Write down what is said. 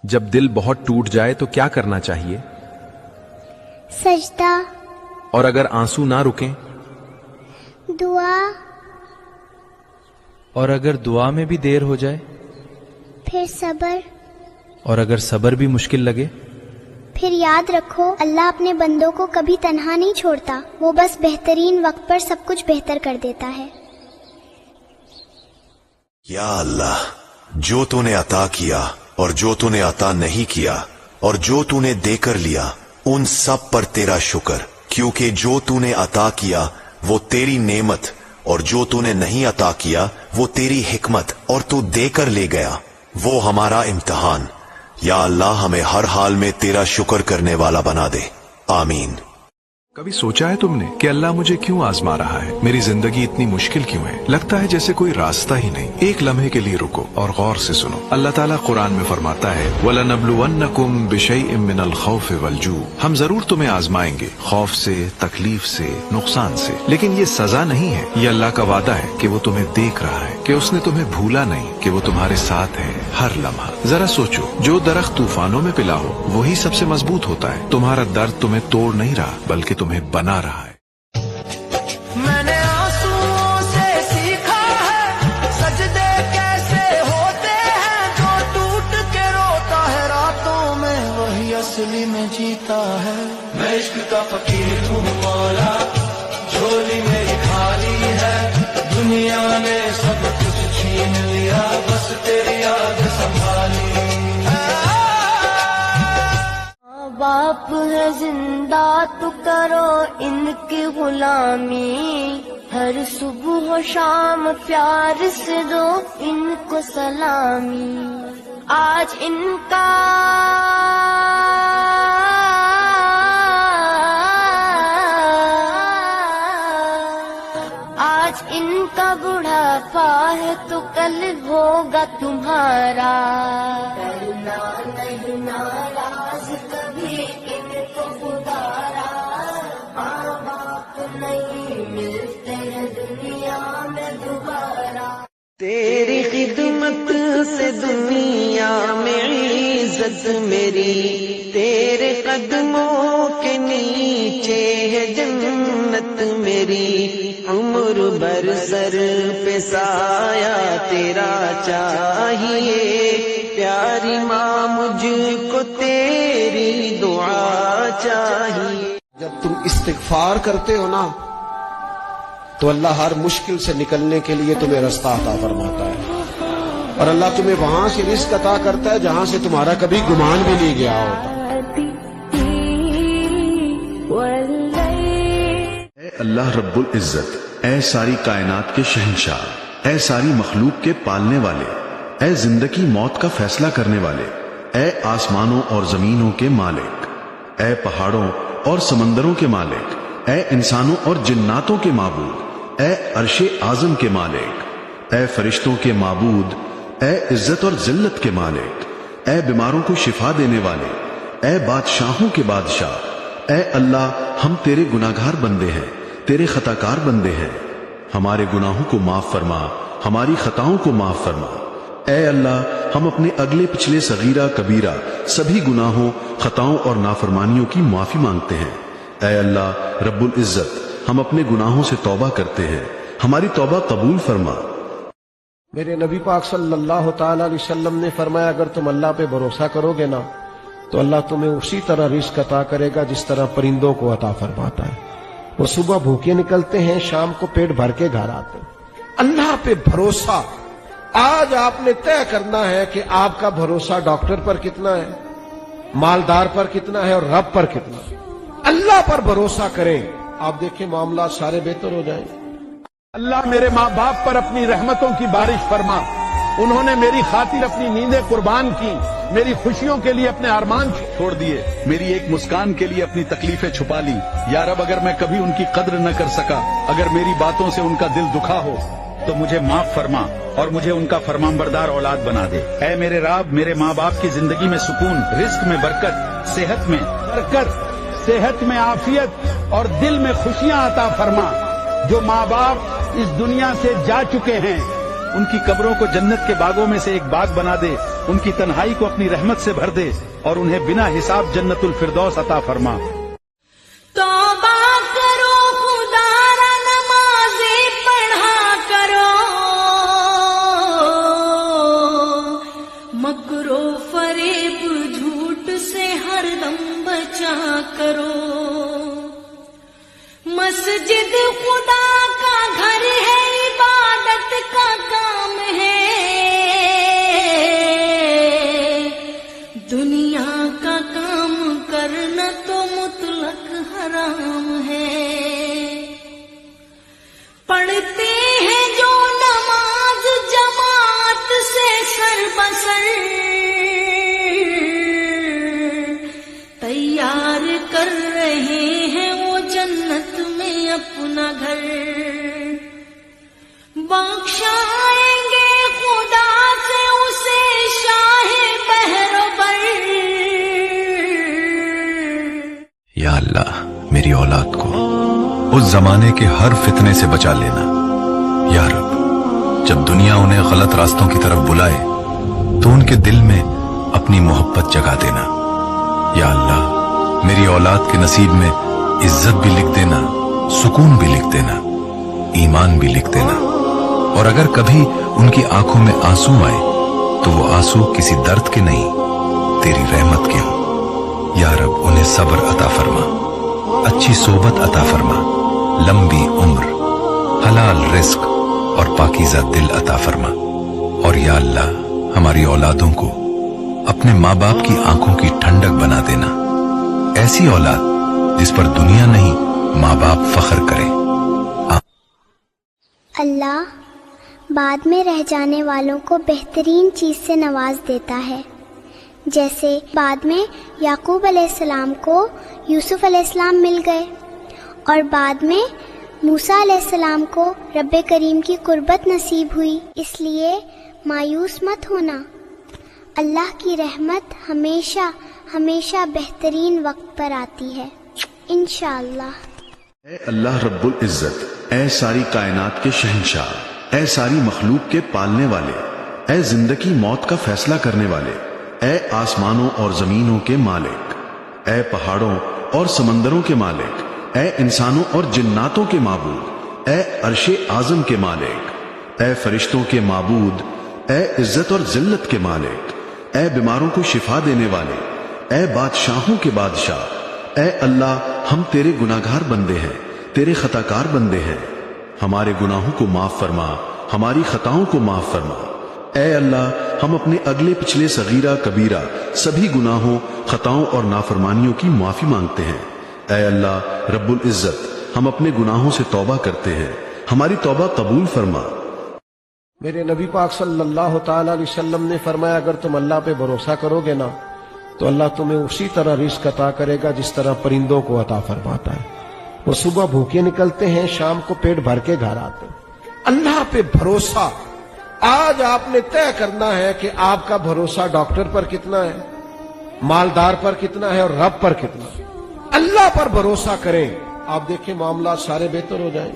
جب دل بہت ٹوٹ جائے تو کیا کرنا چاہیے؟ سجدہ۔ اور اگر آنسو نہ رکیں؟ دعا۔ اور اگر دعا میں بھی دیر ہو جائے؟ پھر صبر۔ اور اگر صبر بھی مشکل لگے؟ پھر یاد رکھو اللہ اپنے بندوں کو کبھی تنہا نہیں چھوڑتا، وہ بس بہترین وقت پر سب کچھ بہتر کر دیتا ہے۔ یا اللہ، جو تو نے عطا کیا اور جو تو نے عطا نہیں کیا اور جو تو نے دے کر لیا، ان سب پر تیرا شکر، کیونکہ جو تو نے عطا کیا وہ تیری نعمت اور جو تو نے نہیں عطا کیا وہ تیری حکمت اور تو دے کر لے گیا، وہ ہمارا امتحان۔ یا اللہ ہمیں ہر حال میں تیرا شکر کرنے والا بنا دے، آمین۔ کبھی سوچا ہے تم نے کہ اللہ مجھے کیوں آزما رہا ہے؟ میری زندگی اتنی مشکل کیوں ہے؟ لگتا ہے جیسے کوئی راستہ ہی نہیں۔ ایک لمحے کے لیے رکو اور غور سے سنو۔ اللہ تعالیٰ قرآن میں فرماتا ہے وَلَنَبْلُوَنَّكُمْ بِشَيْءٍ مِّنَ الْخَوْفِ وَالْجُوعِ، ہم ضرور تمہیں آزمائیں گے، خوف سے، تکلیف سے، نقصان سے، لیکن یہ سزا نہیں ہے، یہ اللہ کا وعدہ ہے کہ وہ تمہیں دیکھ رہا ہے، کہ اس نے تمہیں بھولا نہیں، کہ وہ تمہارے ساتھ ہے ہر لمحہ۔ ذرا سوچو، جو درخت طوفانوں میں پلا ہو وہی سب سے مضبوط ہوتا ہے۔ تمہارا درد تمہیں توڑ نہیں رہا بلکہ تمہیں بنا رہا ہے۔ میں نے آنسوؤں سے سیکھا ہے سجدے کیسے ہوتے ہیں، جو ٹوٹ کے روتا ہے راتوں میں وہی اصلی میں جیتا ہے۔ میں عشق کا فقیر ہوں مولا، جھولی میری خالی ہے، دنیا نے سب کچھ چھین لیا، بس تیری یاد سنبھالی۔ باپ ہے زندہ تو کرو ان کی غلامی، ہر صبح و شام پیار سے دو ان کو سلامی۔ آج ان کا بڑھاپا ہے تو کل ہوگا تمہارا، کرنا نہیں ناراض کبھی ان کو گزارا، ماں باپ نہیں ملتے ہیں دنیا میں دوبارہ۔ تیری خدمت سے دنیا میں عزت میری، تیرے قدموں کے نیچے ہے جنت میری، عمر بر سر پہ سایہ تیرا چاہیے، پیاری ماں مجھ کو تیری دعا چاہیے۔ جب تم استغفار کرتے ہو نا تو اللہ ہر مشکل سے نکلنے کے لیے تمہیں رستہ عطا فرماتا ہے، اور اللہ تمہیں وہاں سے رزق عطا کرتا ہے جہاں سے تمہارا کبھی گمان بھی نہیں گیا ہوتا۔ اے اللہ رب العزت، اے ساری کائنات کے شہنشاہ، اے ساری مخلوق کے پالنے والے، اے زندگی موت کا فیصلہ کرنے والے، اے آسمانوں اور زمینوں کے مالک، اے پہاڑوں اور سمندروں کے مالک، اے انسانوں اور جناتوں کے معبود، اے عرش اعظم کے مالک، اے فرشتوں کے معبود، اے عزت اور ذلت کے مالک، اے بیماروں کو شفا دینے والے، اے بادشاہوں کے بادشاہ، اے اللہ ہم تیرے گناہگار بندے ہیں، تیرے خطاکار بندے ہیں، ہمارے گناہوں کو معاف فرما، ہماری خطاؤں کو معاف فرما۔ اے اللہ ہم اپنے اگلے پچھلے صغیرہ کبیرہ سبھی گناہوں، خطاؤں اور نافرمانیوں کی معافی مانگتے ہیں۔ اے اللہ رب العزت ہم اپنے گناہوں سے توبہ کرتے ہیں، ہماری توبہ قبول فرما۔ میرے نبی پاک صلی اللہ تعالی علیہ وسلم نے فرمایا اگر تم اللہ پہ بھروسہ کرو گے نا تو اللہ تمہیں اسی طرح رزق عطا کرے گا جس طرح پرندوں کو عطا فرماتا ہے۔ وہ صبح بھوکے نکلتے ہیں، شام کو پیٹ بھر کے گھر آتے ہیں۔ اللہ پہ بھروسہ، آج آپ نے طے کرنا ہے کہ آپ کا بھروسہ ڈاکٹر پر کتنا ہے، مالدار پر کتنا ہے اور رب پر کتنا ہے۔ اللہ پر بھروسہ کریں، آپ دیکھیں معاملات سارے بہتر ہو جائیں۔ اللہ میرے ماں باپ پر اپنی رحمتوں کی بارش فرما، انہوں نے میری خاطر اپنی نیندیں قربان کی، میری خوشیوں کے لیے اپنے ارمان چھوڑ دیے، میری ایک مسکان کے لیے اپنی تکلیفیں چھپا لی۔ یا رب اگر میں کبھی ان کی قدر نہ کر سکا، اگر میری باتوں سے ان کا دل دکھا ہو تو مجھے معاف فرما اور مجھے ان کا فرمان بردار اولاد بنا دے۔ اے میرے رب میرے ماں باپ کی زندگی میں سکون، رزق میں برکت، صحت میں برکت، صحت میں عافیت اور دل میں خوشیاں عطا فرما۔ جو ماں باپ اس دنیا سے جا چکے ہیں ان کی قبروں کو جنت کے باغوں میں سے ایک باغ بنا دے ان کی تنہائی کو اپنی رحمت سے بھر دے اور انہیں بنا حساب جنت الفردوس عطا فرما۔ توبہ کرو خدا را نمازیں پڑھا کرو، مکر و فریب جھوٹ سے ہر دم بچا کرو۔ مسجد خدا کا گھر ہے، عبادت کا کام ہے، دنیا کا کام کرنا تو مطلق حرام ہے۔ پڑھتے ہیں جو نماز جماعت سے سر بسر، تیار کر رہے ہیں وہ جنت میں اپنا گھر، بخشائیں گے خدا سے اسے شاہ بحر و بر۔ یا اللہ میری اولاد کو اس زمانے کے ہر فتنے سے بچا لینا۔ یا رب جب دنیا انہیں غلط راستوں کی طرف بلائے تو ان کے دل میں اپنی محبت جگا دینا۔ یا اللہ میری اولاد کے نصیب میں عزت بھی لکھ دینا، سکون بھی لکھ دینا، ایمان بھی لکھ دینا، اور اگر کبھی ان کی آنکھوں میں آنسو آئے تو وہ آنسو کسی درد کے نہیں، تیری رحمت کے ہوں۔ یا رب انہیں صبر عطا فرما، اچھی صحبت عطا فرما، لمبی عمر، حلال رزق اور پاکیزہ دل عطا فرما۔ اور یا اللہ ہماری اولادوں کو اپنے ماں باپ کی آنکھوں کی ٹھنڈک بنا دینا، ایسی اولاد جس پر دنیا نہیں ماں باپ فخر کرے۔ اللہ بعد میں رہ جانے والوں کو بہترین چیز سے نواز دیتا ہے، جیسے بعد میں یعقوب علیہ السلام کو یوسف علیہ السلام مل گئے، اور بعد میں موسیٰ علیہ السلام کو رب کریم کی قربت نصیب ہوئی۔ اس لیے مایوس مت ہونا، اللہ کی رحمت ہمیشہ ہمیشہ بہترین وقت پر آتی ہے انشاءاللہ۔ اے اللہ رب العزت، اے ساری کائنات کے شہنشاہ، اے ساری مخلوق کے پالنے والے، اے زندگی موت کا فیصلہ کرنے والے، اے آسمانوں اور زمینوں کے مالک، اے پہاڑوں اور سمندروں کے مالک، اے انسانوں اور جناتوں کے معبود، اے عرش اعظم کے مالک، اے فرشتوں کے معبود، اے عزت اور ذلت کے مالک، اے بیماروں کو شفا دینے والے، اے بادشاہوں کے بادشاہ، اے اللہ ہم تیرے گناہگار بندے ہیں، تیرے خطاکار بندے ہیں، ہمارے گناہوں کو معاف فرما، ہماری خطاؤں کو معاف فرما۔ اے اللہ ہم اپنے اگلے پچھلے صغیرہ کبیرہ سبھی گناہوں، خطاؤں اور نافرمانیوں کی معافی مانگتے ہیں۔ اے اللہ رب العزت ہم اپنے گناہوں سے توبہ کرتے ہیں، ہماری توبہ قبول فرما۔ میرے نبی پاک صلی اللہ تعالی علیہ وسلم نے فرمایا اگر تم اللہ پہ بھروسہ کرو گے نا تو اللہ تمہیں اسی طرح رزق عطا کرے گا جس طرح پرندوں کو عطا فرماتا ہے۔ وہ صبح بھوکے نکلتے ہیں، شام کو پیٹ بھر کے گھر آتے ہیں۔ اللہ پہ بھروسہ، آج آپ نے طے کرنا ہے کہ آپ کا بھروسہ ڈاکٹر پر کتنا ہے، مالدار پر کتنا ہے اور رب پر کتنا ہے۔ اللہ پر بھروسہ کریں، آپ دیکھیں معاملات سارے بہتر ہو جائیں۔